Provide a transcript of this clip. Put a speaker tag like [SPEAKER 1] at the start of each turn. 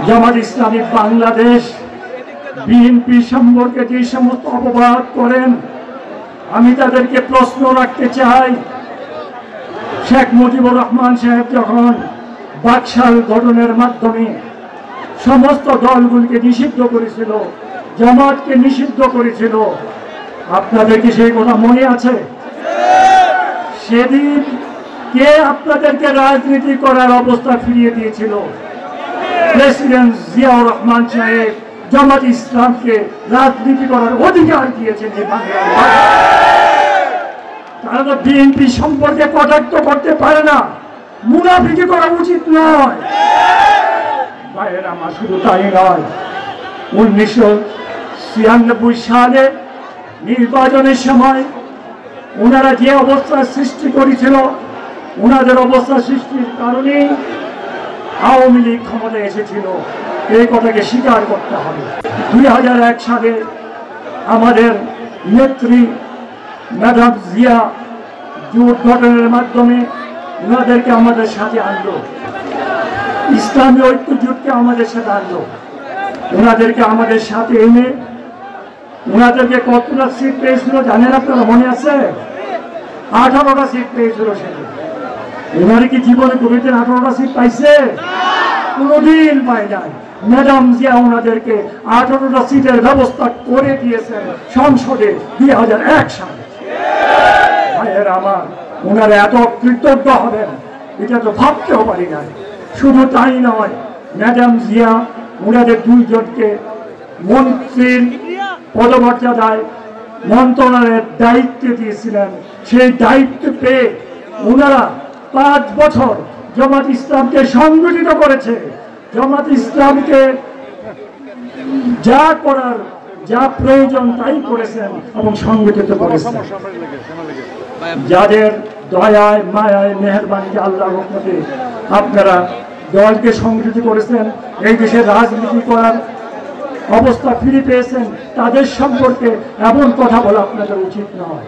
[SPEAKER 1] Jamaat Islami Bangladesh BNP সম্পর্কে যে সমস্ত অপবাদ করেন, আমি তাদেরকে প্রশ্ন রাখতে চাই। শেখ মুজিবুর রহমান সাহেব যখন বাকশাল গঠনের মাধ্যমে সমস্ত দলগুলিকে নিষিদ্ধ করেছিল, জামাতকে নিষিদ্ধ করেছিল, আপনাদের কি সেই কথা মনে আছে? সেদিন কে আপনাদেরকে রাজনীতি করার অবস্থা ফিরিয়ে দিয়েছিল? প্রেসিডেন্ট জিয়াউর রহমান সাহেব জামাত ইসলামকে রাজনীতি করার অধিকার দিয়েছেন। তারা তো বিএনপি সম্পর্কে কটাক্ষ করতে পারে না, মুনাফিকি করা উচিত নয়। বাইরে আমার শুধু তাই নয়, 1996 সালে নির্বাচনের সময় ওনারা যে অবস্থার সৃষ্টি করেছিল, ওনাদের অবস্থা সৃষ্টির কারণে আওয়ামী লীগ ক্ষমতায় এসেছিল, এই কথাকে স্বীকার করতে হবে। 2001 সালে আমাদের নেত্রী ম্যাডাম জিয়া জোট গঠনের মাধ্যমে ওনাদেরকে আমাদের সাথে আনলো, ইসলামী ঐক্য জোটকে আমাদের সাথে আনলো। ওনাদেরকে আমাদের সাথে এনে ওনাদেরকে কতটা সিট পেয়েছিল জানেন আপনারা? মনে আছে? 18টা সিট পেয়েছিল সেটা। ওনারা কি জীবনে কোনোদিন 18টা সিট পাইছে? কোনোদিন পায় নাই। ম্যাডাম জিয়া ওনাদেরকে 18টা সিটের ব্যবস্থা করে দিয়েছেন সংসদে 2001 সালে। ভাইয়ের আমার, ওনারা এত কৃতজ্ঞ হবেন এটা তো ভাবতেও পারি না। শুধু তাই নয়, ম্যাডাম জিয়া ওনাদের দুইজনকে মন্ত্রীর পদমর্যাদায় মন্ত্রণালয়ের দায়িত্ব দিয়েছিলেন। সেই দায়িত্ব পেয়ে ওনারা 5 বছর জামাত ইসলামকে সংগঠিত করেছে। জামাত ইসলামকে যা করার, যা প্রয়োজন তাই করেছেন এবং সংগঠিত করেছেন। যাদের দয়ায় মায়ায় মেহেরবানিতে আল্লাহর রহমতে আপনারা দলকে সংগঠিত করেছেন, এই দেশে রাজনীতি করার অবস্থা ফিরে পেয়েছেন, তাদের সম্পর্কে এমন কথা বলা আপনাদের উচিত নয়।